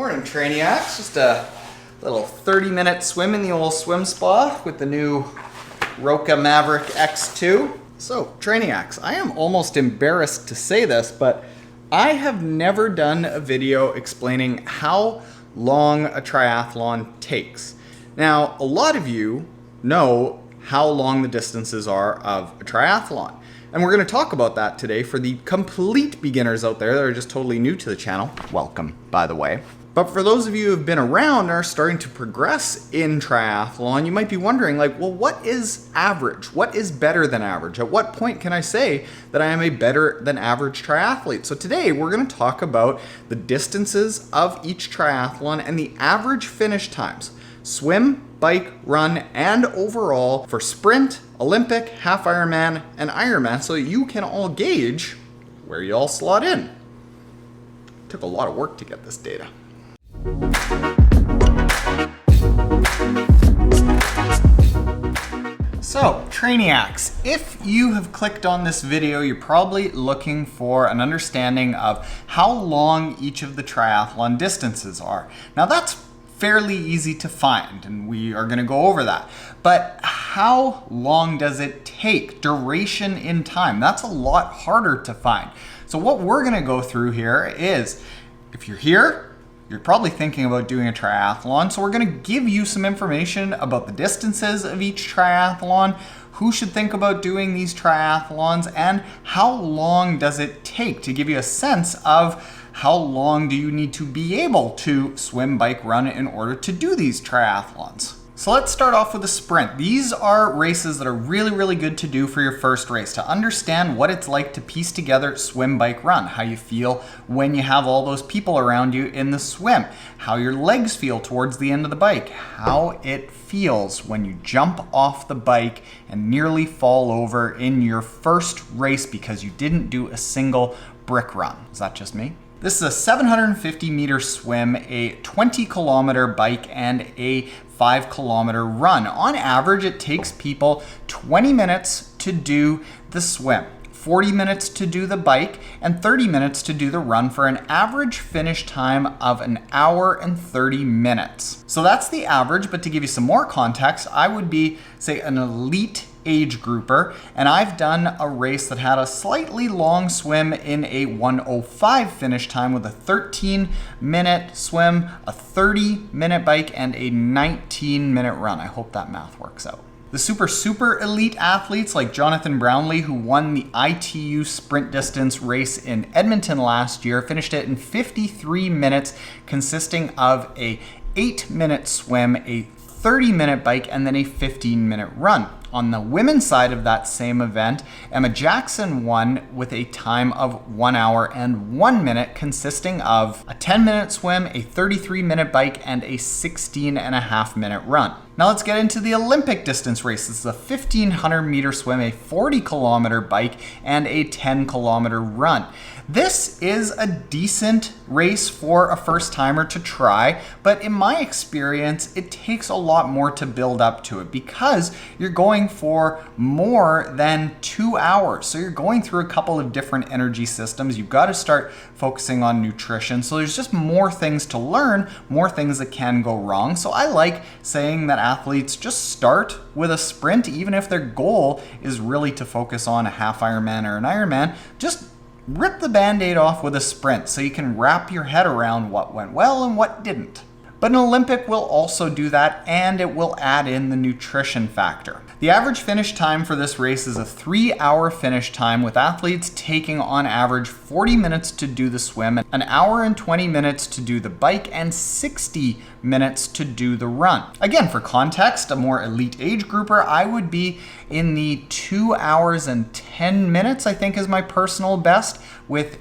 Morning, Trainiacs. Just a little 30-minute swim in the old swim spa with the new Roka Maverick X2. So, Trainiacs, I am almost embarrassed to say this, but I have never done a video explaining how long a triathlon takes. Now, a lot of you know how long the distances are of a triathlon. And we're going to talk about that today for the complete beginners out there that are just totally new to the channel. Welcome, by the way. But for those of you who have been around and are starting to progress in triathlon, you might be wondering, like, well, what is average? What is better than average? At what point can I say that I am a better than average triathlete? So today we're going to talk about the distances of each triathlon and the average finish times. Swim, bike, run, and overall for sprint, Olympic, half Ironman, and Ironman, so that you can all gauge where you all slot in. Took a lot of work to get this data. So, Trainiacs, if you have clicked on this video, you're probably looking for an understanding of how long each of the triathlon distances are. Now that's fairly easy to find, and we are going to go over that. But how long does it take? Duration in time. That's a lot harder to find. So what we're going to go through here is, if you're here, you're probably thinking about doing a triathlon, so we're going to give you some information about the distances of each triathlon, who should think about doing these triathlons, and how long does it take to give you a sense of how long do you need to be able to swim, bike, run in order to do these triathlons. So let's start off with a sprint. These are races that are really good to do for your first race, to understand what it's like to piece together swim, bike, run, how you feel when you have all those people around you in the swim, how your legs feel towards the end of the bike, how it feels when you jump off the bike and nearly fall over in your first race because you didn't do a single brick run. Is that just me? This is a 750-meter swim, a 20-kilometer bike, and a 5-kilometer run. On average, it takes people 20 minutes to do the swim, 40 minutes to do the bike, and 30 minutes to do the run for an average finish time of an hour and 30 minutes. So that's the average, but to give you some more context, I would be, say, an elite age grouper, and I've done a race that had a slightly long swim in a 1:05 finish time with a 13-minute swim, a 30-minute bike, and a 19-minute run. I hope that math works out. The super elite athletes like Jonathan Brownlee, who won the ITU sprint distance race in Edmonton last year, finished it in 53 minutes, consisting of a 8-minute swim, a 30-minute bike, and then a 15-minute run. On the women's side of that same event, Emma Jackson won with a time of 1 hour and 1 minute, consisting of a 10-minute swim, a 33-minute bike, and a 16.5-minute run. Now let's get into the Olympic distance races. This is a 1,500-meter swim, a 40-kilometer bike, and a 10-kilometer run. This is a decent race for a first-timer to try, but in my experience, it takes a lot more to build up to it because you're going for more than 2 hours. So you're going through a couple of different energy systems. You've got to start focusing on nutrition. So there's just more things to learn, more things that can go wrong. So I like saying that athletes just start with a sprint, even if their goal is really to focus on a half Ironman or an Ironman. Just rip the Band-Aid off with a sprint so you can wrap your head around what went well and what didn't. But an Olympic will also do that, and it will add in the nutrition factor. The average finish time for this race is a 3-hour finish time, with athletes taking on average 40 minutes to do the swim, an hour and 20 minutes to do the bike, and 60 minutes to do the run. Again, for context, a more elite age grouper, I would be in the 2 hours and 10 minutes, I think is my personal best, with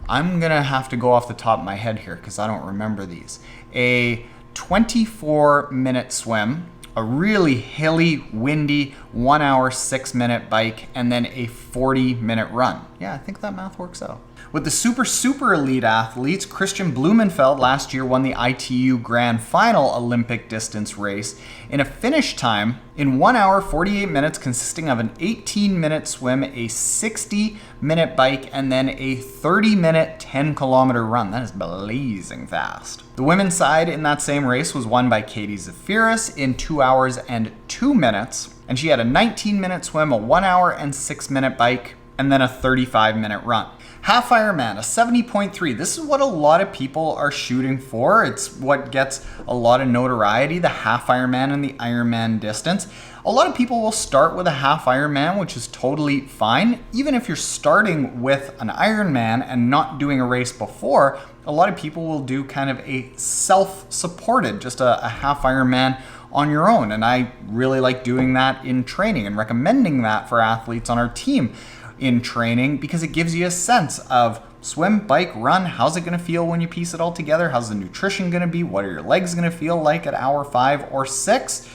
I'm gonna have to go off the top of my head here because I don't remember these. A 24-minute swim, a really hilly, windy 1 hour, 6-minute bike, and then a 40-minute run. Yeah, I think that math works out. With the super elite athletes, Christian Blumenfeld last year won the ITU Grand Final Olympic distance race in a finish time in 1 hour 48 minutes, consisting of an 18-minute swim, a 60-minute bike, and then a 30-minute 10-kilometer run. That is blazing fast. The women's side in that same race was won by Katie Zafiris in 2 hours and 2 minutes, and she had a 19-minute swim, a 1 hour and 6-minute bike, and then a 35-minute run. Half Ironman, a 70.3. This is what a lot of people are shooting for. It's what gets a lot of notoriety, the half Ironman and the Ironman distance. A lot of people will start with a half Ironman, which is totally fine. Even if you're starting with an Ironman and not doing a race before, a lot of people will do kind of a self-supported, just a half Ironman on your own. And I really like doing that in training and recommending that for athletes on our team in training, because it gives you a sense of swim, bike, run. How's it going to feel when you piece it all together? How's the nutrition going to be? What are your legs going to feel like at hour 5 or 6?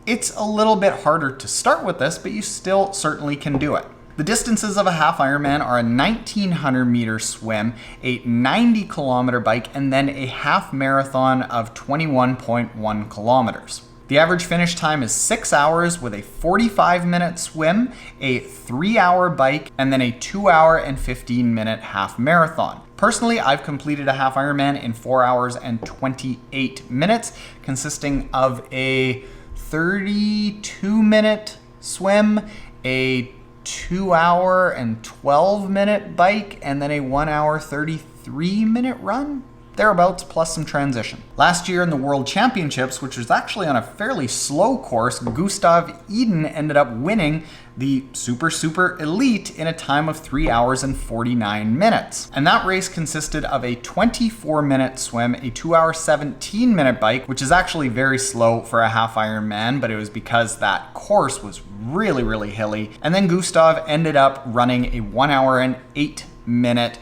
It's a little bit harder to start with this, but you still certainly can do it. The distances of a half Ironman are a 1,900 meter swim, a 90-kilometer bike, and then a half marathon of 21.1 kilometers. The average finish time is 6 hours with a 45-minute swim, a 3-hour bike, and then a 2 hour and 15-minute half marathon. Personally, I've completed a half Ironman in 4 hours and 28 minutes, consisting of a 32-minute swim, a 2 hour and 12-minute bike, and then a 1 hour 33-minute run. Thereabouts, plus some transition. Last year in the World Championships, which was actually on a fairly slow course, Gustav Iden ended up winning the super elite in a time of 3 hours and 49 minutes. And that race consisted of a 24-minute swim, a 2 hour 17-minute bike, which is actually very slow for a half Ironman, but it was because that course was really hilly. And then Gustav ended up running a 1 hour and 8-minute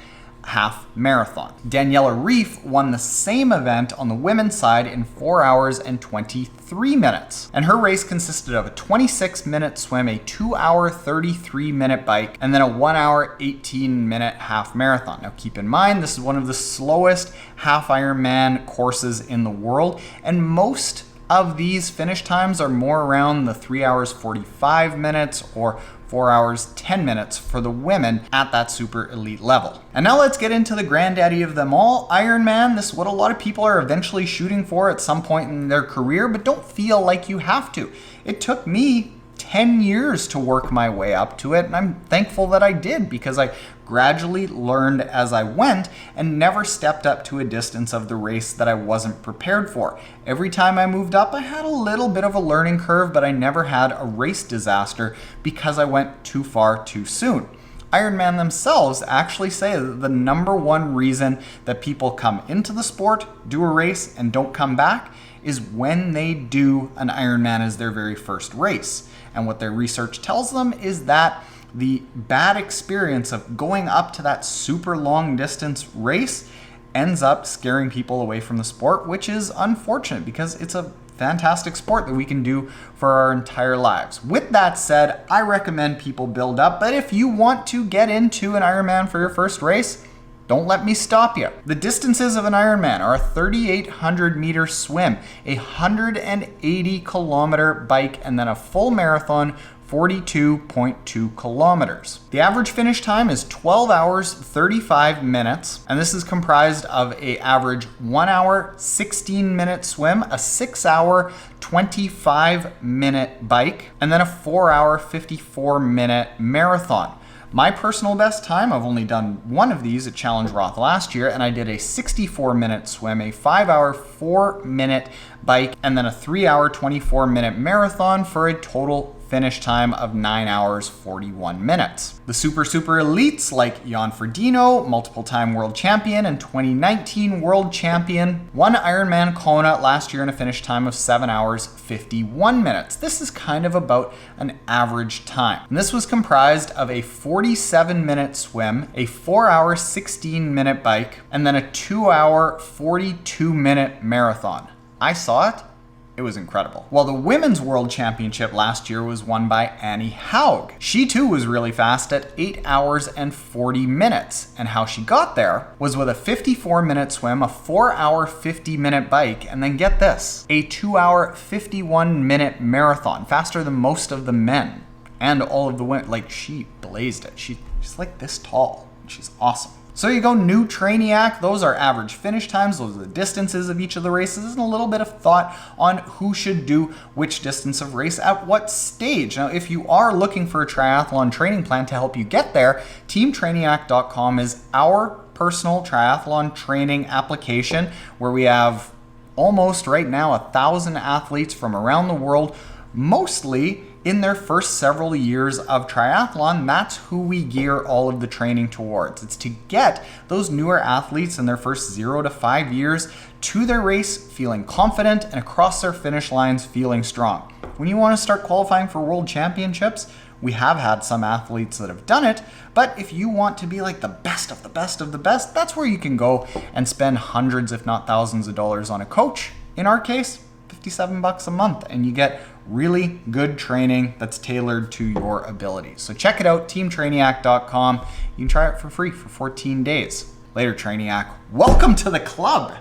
half marathon. Daniela Reef won the same event on the women's side in 4 hours and 23 minutes. And her race consisted of a 26-minute swim, a 2 hour 33-minute bike, and then a 1 hour 18-minute half marathon. Now keep in mind, this is one of the slowest half Ironman courses in the world, and most of these finish times are more around the 3 hours 45 minutes or 4 hours 10 minutes for the women at that super elite level. And now let's get into the granddaddy of them all, Ironman. This is what a lot of people are eventually shooting for at some point in their career, but don't feel like you have to. It took me 10 years to work my way up to it, and I'm thankful that I did, because I gradually learned as I went and never stepped up to a distance of the race that I wasn't prepared for. Every time I moved up, I had a little bit of a learning curve, but I never had a race disaster because I went too far too soon. Ironman themselves actually say that the number one reason that people come into the sport, do a race, and don't come back is when they do an Ironman as their very first race. And what their research tells them is that the bad experience of going up to that super long distance race ends up scaring people away from the sport, which is unfortunate because it's a fantastic sport that we can do for our entire lives. With that said, I recommend people build up, but if you want to get into an Ironman for your first race, don't let me stop you. The distances of an Ironman are a 3,800 meter swim, a 180 kilometer bike, and then a full marathon, 42.2 kilometers. The average finish time is 12 hours 35 minutes, and this is comprised of an average 1 hour 16 minute swim, a 6 hour 25 minute bike, and then a 4 hour 54 minute marathon. My personal best time, I've only done one of these at Challenge Roth last year, and I did a 64-minute swim, a 5 hour 4-minute bike, and then a 3 hour 24-minute marathon for a total finish time of 9 hours 41 minutes. The super elites like Jan Frodeno, multiple time world champion and 2019 world champion, won Ironman Kona last year in a finish time of 7 hours 51 minutes. This is kind of about an average time. And this was comprised of a 47-minute swim, a 4 hour 16-minute bike, and then a 2 hour 42-minute marathon. I saw it It was incredible. Well, the Women's World Championship last year was won by Annie Haug. She too was really fast at 8 hours and 40 minutes. And how she got there was with a 54-minute swim, a 4-hour 50-minute bike, and then get this, a 2-hour 51-minute marathon, faster than most of the men and all of the women. Like, she blazed it. She's like this tall. She's awesome. So you go, new Trainiac. Those are average finish times. Those are the distances of each of the races, and a little bit of thought on who should do which distance of race at what stage. Now, if you are looking for a triathlon training plan to help you get there, teamtrainiac.com is our personal triathlon training application where we have almost right now 1,000 athletes from around the world, mostly in their first several years of triathlon. That's who we gear all of the training towards. It's to get those newer athletes in their first 0 to 5 years to their race feeling confident and across their finish lines feeling strong. When you want to start qualifying for world championships, we have had some athletes that have done it, but if you want to be like the best of the best of the best, that's where you can go and spend hundreds, if not thousands of dollars on a coach. In our case, $57 a month, and you get really good training that's tailored to your abilities. So check it out, teamtrainiac.com. You can try it for free for 14 days. Later, Trainiac. Welcome to the club.